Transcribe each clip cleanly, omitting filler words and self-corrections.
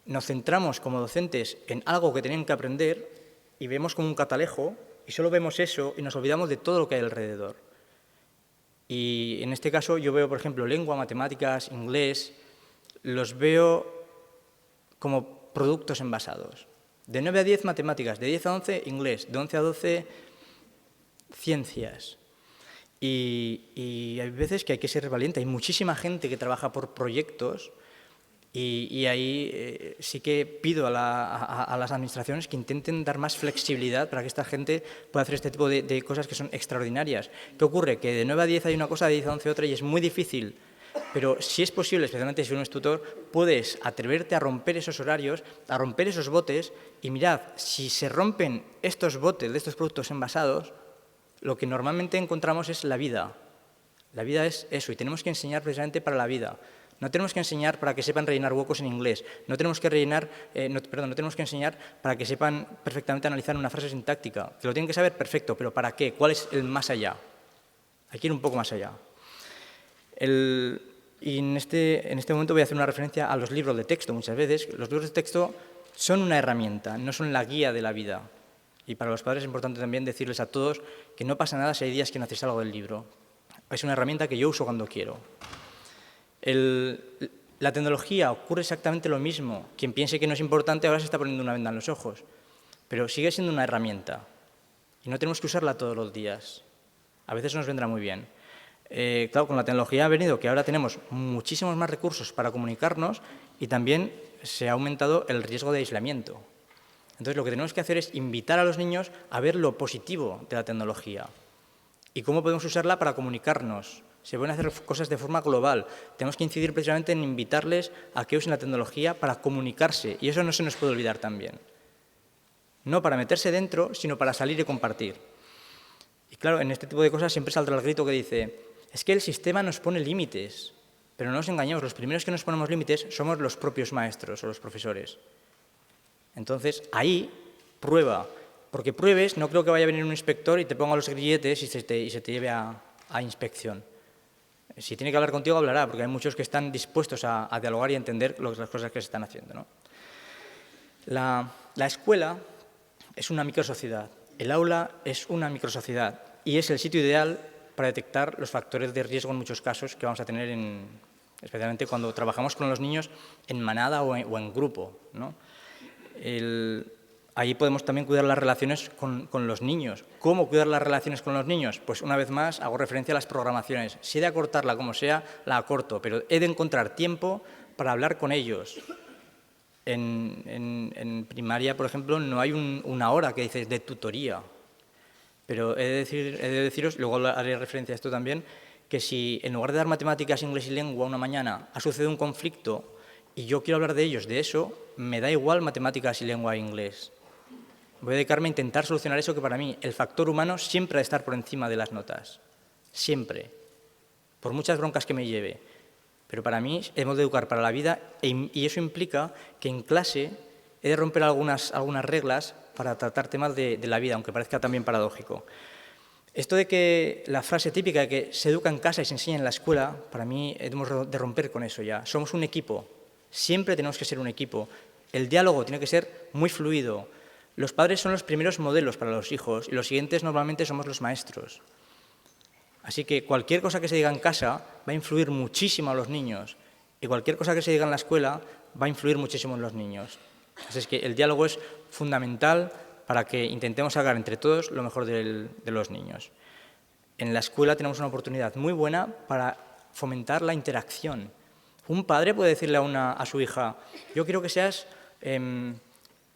nos centramos como docentes en algo que tienen que aprender y vemos como un catalejo y solo vemos eso y nos olvidamos de todo lo que hay alrededor. Y en este caso yo veo, por ejemplo, lengua, matemáticas, inglés, los veo como productos envasados. De 9 a 10 matemáticas, de 10 a 11 inglés, de 11 a 12 ciencias. Y hay veces que hay que ser valiente. Hay muchísima gente que trabaja por proyectos y ahí sí que pido a las administraciones que intenten dar más flexibilidad para que esta gente pueda hacer este tipo de cosas que son extraordinarias. ¿Qué ocurre? Que de 9 a 10 hay una cosa, de 10 a 11 otra y es muy difícil. Pero si es posible, especialmente si uno es tutor, puedes atreverte a romper esos horarios, a romper esos botes y mirad, si se rompen estos botes de estos productos envasados, lo que normalmente encontramos es la vida. La vida es eso y tenemos que enseñar precisamente para la vida. No tenemos que enseñar para que sepan rellenar huecos en inglés. No tenemos que no tenemos que enseñar para que sepan perfectamente analizar una frase sintáctica. Que lo tienen que saber perfecto, pero ¿para qué? ¿Cuál es el más allá? Hay que ir un poco más allá. Y en este momento voy a hacer una referencia a los libros de texto. Muchas veces los libros de texto son una herramienta, no son la guía de la vida. Y para los padres es importante también decirles a todos que no pasa nada si hay días que no hacéis algo del libro. Es una herramienta que yo uso cuando quiero. La tecnología ocurre exactamente lo mismo. Quien piense que no es importante ahora se está poniendo una venda en los ojos. Pero sigue siendo una herramienta. Y no tenemos que usarla todos los días. A veces nos vendrá muy bien. Claro, con la tecnología ha venido que ahora tenemos muchísimos más recursos para comunicarnos y también se ha aumentado el riesgo de aislamiento. Entonces, lo que tenemos que hacer es invitar a los niños a ver lo positivo de la tecnología y cómo podemos usarla para comunicarnos. Se pueden hacer cosas de forma global. Tenemos que incidir precisamente en invitarles a que usen la tecnología para comunicarse y eso no se nos puede olvidar también. No para meterse dentro, sino para salir y compartir. Y claro, en este tipo de cosas siempre saldrá el grito que dice: es que el sistema nos pone límites, pero no nos engañemos, los primeros que nos ponemos límites somos los propios maestros o los profesores. Entonces, ahí, prueba, porque pruebes, no creo que vaya a venir un inspector y te ponga los grilletes y se te lleve a inspección. Si tiene que hablar contigo, hablará, porque hay muchos que están dispuestos a dialogar y a entender las cosas que se están haciendo, ¿no? La escuela es una microsociedad, el aula es una microsociedad y es el sitio ideal para detectar los factores de riesgo en muchos casos que vamos a tener, especialmente cuando trabajamos con los niños en manada o en grupo, ¿no? Ahí podemos también cuidar las relaciones con los niños. ¿Cómo cuidar las relaciones con los niños? Pues una vez más hago referencia a las programaciones. Si he de acortarla como sea, la acorto, pero he de encontrar tiempo para hablar con ellos. En primaria, por ejemplo, no hay una hora que dices de tutoría. Pero he de deciros, luego haré referencia a esto también, que si en lugar de dar matemáticas, inglés y lengua una mañana ha sucedido un conflicto y yo quiero hablar de ellos, de eso, me da igual matemáticas y lengua e inglés. Voy a dedicarme a intentar solucionar eso, que para mí el factor humano siempre ha de estar por encima de las notas. Siempre. Por muchas broncas que me lleve. Pero para mí hemos de educar para la vida y eso implica que en clase he de romper algunas reglas para tratar temas de la vida, aunque parezca también paradójico. Esto de que la frase típica de que se educa en casa y se enseña en la escuela, para mí hemos de romper con eso ya. Somos un equipo. Siempre tenemos que ser un equipo. El diálogo tiene que ser muy fluido. Los padres son los primeros modelos para los hijos y los siguientes normalmente somos los maestros. Así que cualquier cosa que se diga en casa va a influir muchísimo a los niños y cualquier cosa que se diga en la escuela va a influir muchísimo en los niños. Así es que el diálogo es fundamental para que intentemos sacar entre todos lo mejor de los niños. En la escuela tenemos una oportunidad muy buena para fomentar la interacción. Un padre puede decirle a su hija: yo quiero que seas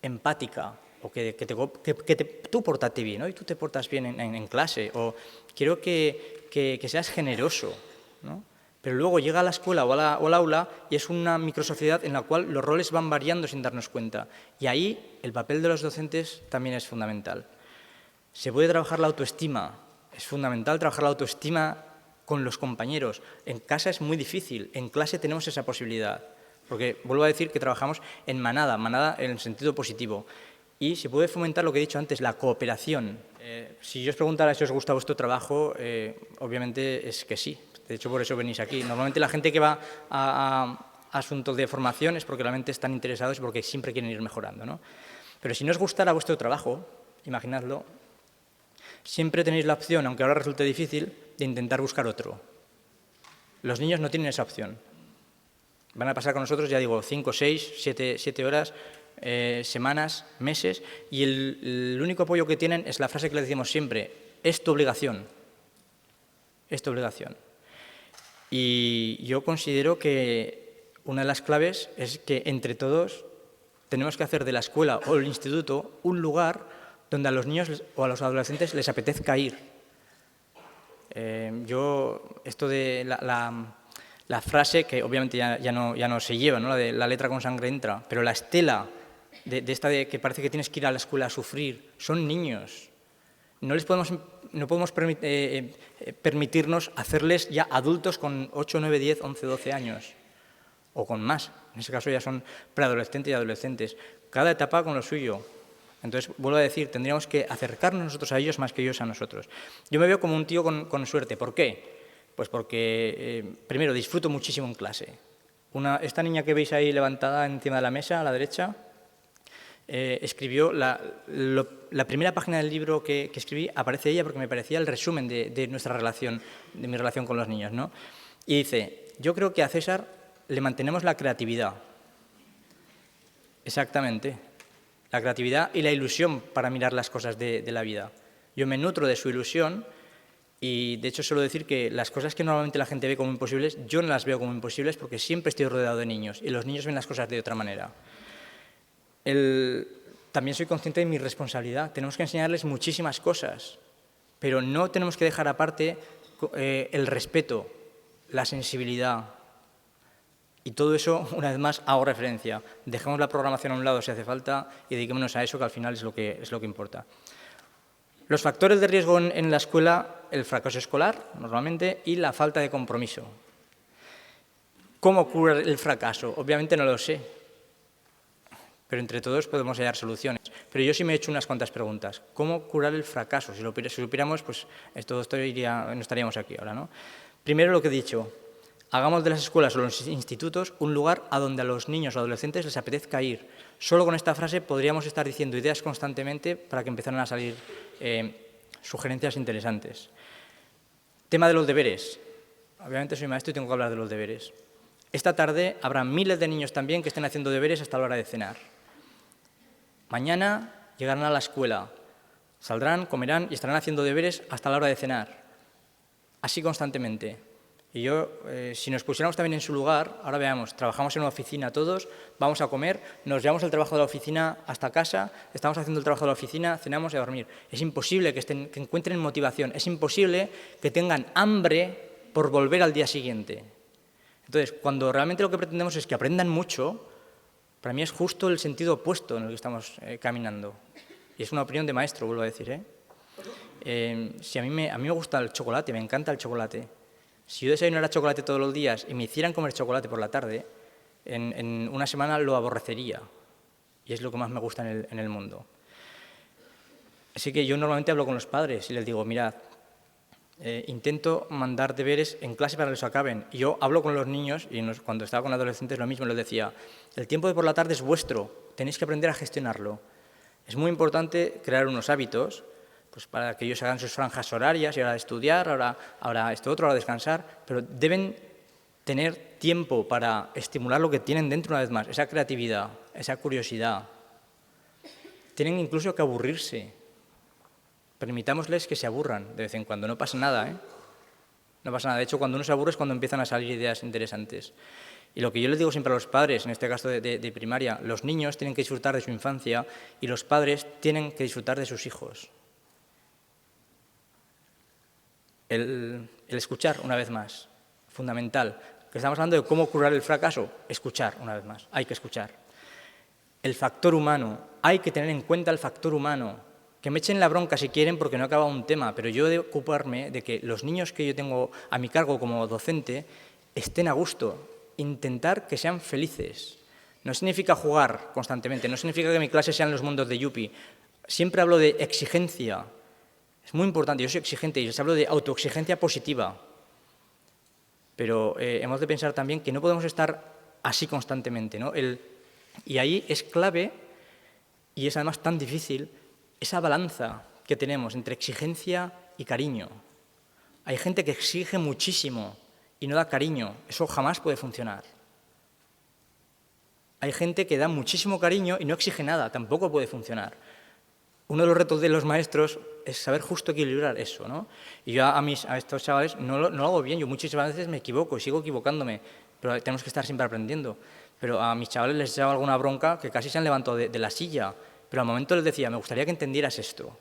empática, o que tú portate bien, ¿no? Y tú te portas bien en clase, o quiero que seas generoso, ¿no? Pero luego llega a la escuela o al aula y es una microsociedad en la cual los roles van variando sin darnos cuenta. Y ahí el papel de los docentes también es fundamental. Se puede trabajar la autoestima, es fundamental trabajar la autoestima con los compañeros. En casa es muy difícil, en clase tenemos esa posibilidad. Porque vuelvo a decir que trabajamos en manada en el sentido positivo. Y se puede fomentar lo que he dicho antes, la cooperación. Si yo os preguntara si os gusta vuestro trabajo, obviamente es que sí. De hecho, por eso venís aquí. Normalmente la gente que va a asunto de formación es porque realmente están interesados y porque siempre quieren ir mejorando, ¿no? Pero si no os gustara vuestro trabajo, imaginadlo, siempre tenéis la opción, aunque ahora resulte difícil, de intentar buscar otro. Los niños no tienen esa opción. Van a pasar con nosotros, ya digo, 5, 6, 7 horas, semanas, meses, y el único apoyo que tienen es la frase que les decimos siempre: es tu obligación. Es tu obligación. Y yo considero que una de las claves es que entre todos tenemos que hacer de la escuela o el instituto un lugar donde a los niños o a los adolescentes les apetezca ir. Esto de la frase, que obviamente ya no se lleva, ¿no? La de la letra con sangre entra, pero la estela de esta de que parece que tienes que ir a la escuela a sufrir, son niños. No podemos permitirnos hacerles ya adultos con 8, 9, 10, 11, 12 años, o con más. En ese caso ya son preadolescentes y adolescentes. Cada etapa con lo suyo. Entonces, vuelvo a decir, tendríamos que acercarnos nosotros a ellos más que ellos a nosotros. Yo me veo como un tío con suerte. ¿Por qué? Pues porque, primero, disfruto muchísimo en clase. Esta niña que veis ahí levantada encima de la mesa, a la derecha, escribió la primera página del libro que escribí, aparece ella porque me parecía el resumen de nuestra relación, de mi relación con los niños, ¿no? Y dice: yo creo que a César le mantenemos la creatividad. Exactamente. La creatividad y la ilusión para mirar las cosas de la vida. Yo me nutro de su ilusión y, de hecho, suelo decir que las cosas que normalmente la gente ve como imposibles, yo no las veo como imposibles porque siempre estoy rodeado de niños y los niños ven las cosas de otra manera. También soy consciente de mi responsabilidad. Tenemos que enseñarles muchísimas cosas, pero no tenemos que dejar aparte el respeto, la sensibilidad. Y todo eso, una vez más, hago referencia. Dejemos la programación a un lado si hace falta y dediquémonos a eso, que al final es lo que importa. Los factores de riesgo en la escuela: el fracaso escolar, normalmente, y la falta de compromiso. ¿Cómo curar el fracaso? Obviamente no lo sé, pero entre todos podemos hallar soluciones. Pero yo sí me he hecho unas cuantas preguntas. ¿Cómo curar el fracaso? Si lo supiéramos, pues no estaríamos aquí ahora, ¿no? Primero, lo que he dicho: hagamos de las escuelas o los institutos un lugar a donde a los niños o adolescentes les apetezca ir. Solo con esta frase podríamos estar diciendo ideas constantemente para que empezaran a salir sugerencias interesantes. Tema de los deberes. Obviamente soy maestro y tengo que hablar de los deberes. Esta tarde habrá miles de niños también que estén haciendo deberes hasta la hora de cenar. Mañana llegarán a la escuela, saldrán, comerán y estarán haciendo deberes hasta la hora de cenar. Así constantemente. Y yo, si nos pusiéramos también en su lugar, ahora veamos, trabajamos en una oficina todos, vamos a comer, nos llevamos el trabajo de la oficina hasta casa, estamos haciendo el trabajo de la oficina, cenamos y a dormir. Es imposible que encuentren motivación, es imposible que tengan hambre por volver al día siguiente. Entonces, cuando realmente lo que pretendemos es que aprendan mucho, para mí es justo el sentido opuesto en el que estamos caminando. Y es una opinión de maestro, vuelvo a decir, Si a mí me gusta el chocolate, me encanta el chocolate. Si yo desayunara chocolate todos los días y me hicieran comer chocolate por la tarde, en una semana lo aborrecería. Y es lo que más me gusta en el mundo. Así que yo normalmente hablo con los padres y les digo: mirad, intento mandar deberes en clase para que los acaben. Y yo hablo con los niños, y cuando estaba con adolescentes lo mismo, les decía: el tiempo de por la tarde es vuestro, tenéis que aprender a gestionarlo. Es muy importante crear unos hábitos, pues para que ellos hagan sus franjas horarias, y ahora estudiar, ahora esto otro, ahora descansar, pero deben tener tiempo para estimular lo que tienen dentro una vez más, esa creatividad, esa curiosidad. Tienen incluso que aburrirse. Permitámosles que se aburran de vez en cuando, no pasa nada, No pasa nada. De hecho, cuando uno se aburre es cuando empiezan a salir ideas interesantes. Y lo que yo les digo siempre a los padres, en este caso de primaria: los niños tienen que disfrutar de su infancia y los padres tienen que disfrutar de sus hijos. El escuchar, una vez más, fundamental. Que estamos hablando de cómo curar el fracaso, escuchar, una vez más, hay que escuchar. El factor humano, hay que tener en cuenta el factor humano. Que me echen la bronca si quieren porque no he acabado un tema, pero yo he de ocuparme de que los niños que yo tengo a mi cargo como docente estén a gusto, intentar que sean felices. No significa jugar constantemente, no significa que mi clase sean los mundos de Yuppie. Siempre hablo de exigencia. Es muy importante, yo soy exigente y les hablo de autoexigencia positiva. Pero hemos de pensar también que no podemos estar así constantemente, ¿no? Y ahí es clave, y es además tan difícil, esa balanza que tenemos entre exigencia y cariño. Hay gente que exige muchísimo y no da cariño. Eso jamás puede funcionar. Hay gente que da muchísimo cariño y no exige nada. Tampoco puede funcionar. Uno de los retos de los maestros es saber justo equilibrar eso, ¿no? Y yo a estos chavales no lo hago bien. Yo muchísimas veces me equivoco y sigo equivocándome. Pero tenemos que estar siempre aprendiendo. Pero a mis chavales les echaba alguna bronca que casi se han levantado de la silla. Pero al momento les decía, me gustaría que entendieras esto.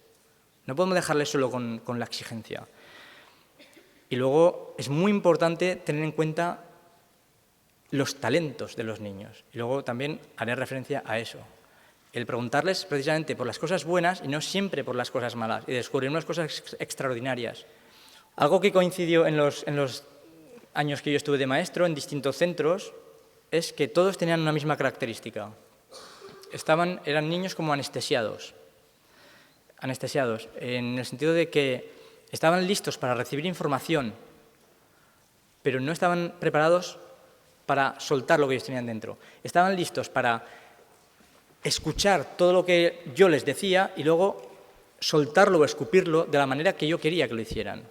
No podemos dejarles solo con la exigencia. Y luego es muy importante tener en cuenta los talentos de los niños. Y luego también haré referencia a eso. El preguntarles precisamente por las cosas buenas y no siempre por las cosas malas. Y descubrir unas cosas extraordinarias. Algo que coincidió en los años que yo estuve de maestro en distintos centros es que todos tenían una misma característica. Eran niños como anestesiados. Anestesiados, en el sentido de que estaban listos para recibir información, pero no estaban preparados para soltar lo que ellos tenían dentro. Estaban listos para escuchar todo lo que yo les decía y luego soltarlo o escupirlo de la manera que yo quería que lo hicieran.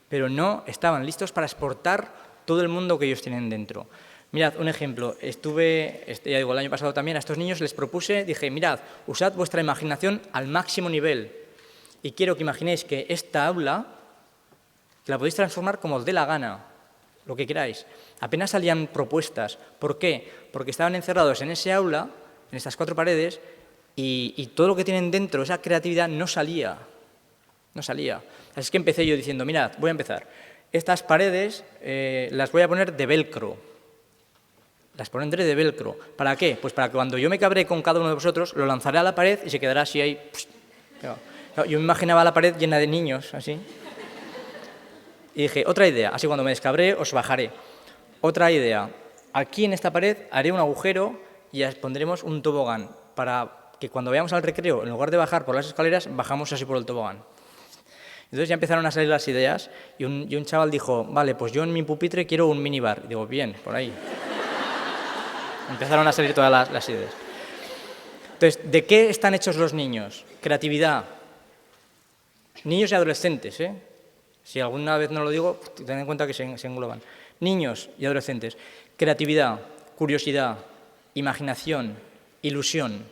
Pero no estaban listos para exportar todo el mundo que ellos tienen dentro. Mirad, un ejemplo. Ya digo, el año pasado también a estos niños les propuse, dije, mirad, usad vuestra imaginación al máximo nivel y quiero que imaginéis que esta aula, que la podéis transformar como os dé la gana, lo que queráis. Apenas salían propuestas. ¿Por qué? Porque estaban encerrados en ese aula, en estas 4 paredes, y todo lo que tienen dentro, esa creatividad, no salía. No salía. Así es que empecé yo diciendo, mirad, voy a empezar. Estas paredes las voy a poner de velcro. Las pondré de velcro. ¿Para qué? Pues para que cuando yo me cabré con cada uno de vosotros, lo lanzaré a la pared y se quedará así ahí. Yo me imaginaba la pared llena de niños, así. Y dije, otra idea, así cuando me descabré os bajaré. Otra idea, aquí en esta pared haré un agujero y pondremos un tobogán para que cuando vayamos al recreo, en lugar de bajar por las escaleras, bajamos así por el tobogán. Entonces ya empezaron a salir las ideas y un chaval dijo, vale, pues yo en mi pupitre quiero un minibar. Y digo, bien, por ahí. Empezaron a salir todas las ideas. Entonces, ¿de qué están hechos los niños? Creatividad. Niños y adolescentes, ¿eh? Si alguna vez no lo digo, ten en cuenta que se engloban. Niños y adolescentes. Creatividad, curiosidad, imaginación, ilusión.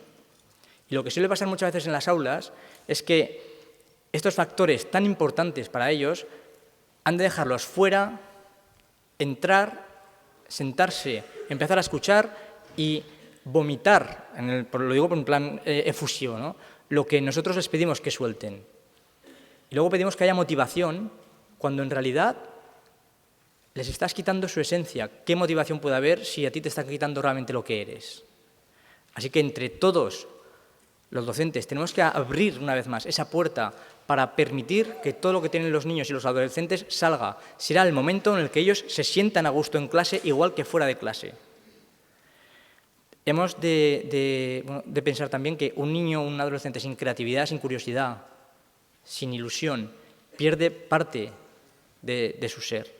Y lo que suele pasar muchas veces en las aulas es que estos factores tan importantes para ellos han de dejarlos fuera, entrar, sentarse, empezar a escuchar y vomitar, lo digo en plan efusivo, ¿no? Lo que nosotros les pedimos que suelten. Y luego pedimos que haya motivación, cuando en realidad les estás quitando su esencia. ¿Qué motivación puede haber si a ti te está quitando realmente lo que eres? Así que entre todos los docentes tenemos que abrir una vez más esa puerta para permitir que todo lo que tienen los niños y los adolescentes salga. Será el momento en el que ellos se sientan a gusto en clase igual que fuera de clase. Hemos de pensar también que un niño o un adolescente sin creatividad, sin curiosidad, sin ilusión, pierde parte de su ser.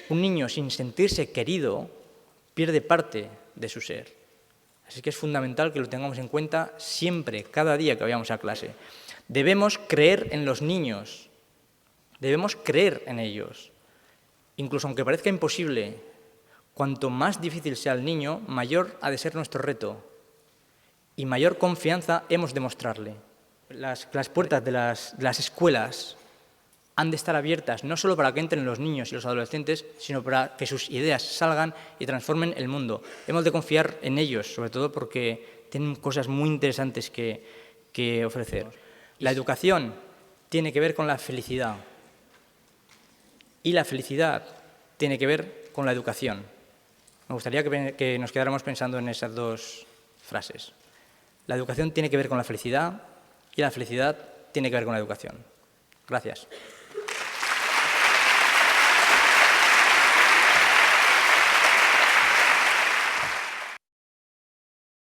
Un niño sin sentirse querido pierde parte de su ser. Así que es fundamental que lo tengamos en cuenta siempre, cada día que vayamos a clase. Debemos creer en los niños, debemos creer en ellos. Incluso aunque parezca imposible, cuanto más difícil sea el niño, mayor ha de ser nuestro reto y mayor confianza hemos de mostrarle. Las puertas de las escuelas han de estar abiertas no solo para que entren los niños y los adolescentes, sino para que sus ideas salgan y transformen el mundo. Hemos de confiar en ellos, sobre todo porque tienen cosas muy interesantes que ofrecer. La educación tiene que ver con la felicidad y la felicidad tiene que ver con la educación. Me gustaría que nos quedáramos pensando en esas 2 frases. La educación tiene que ver con la felicidad y la felicidad tiene que ver con la educación. Gracias.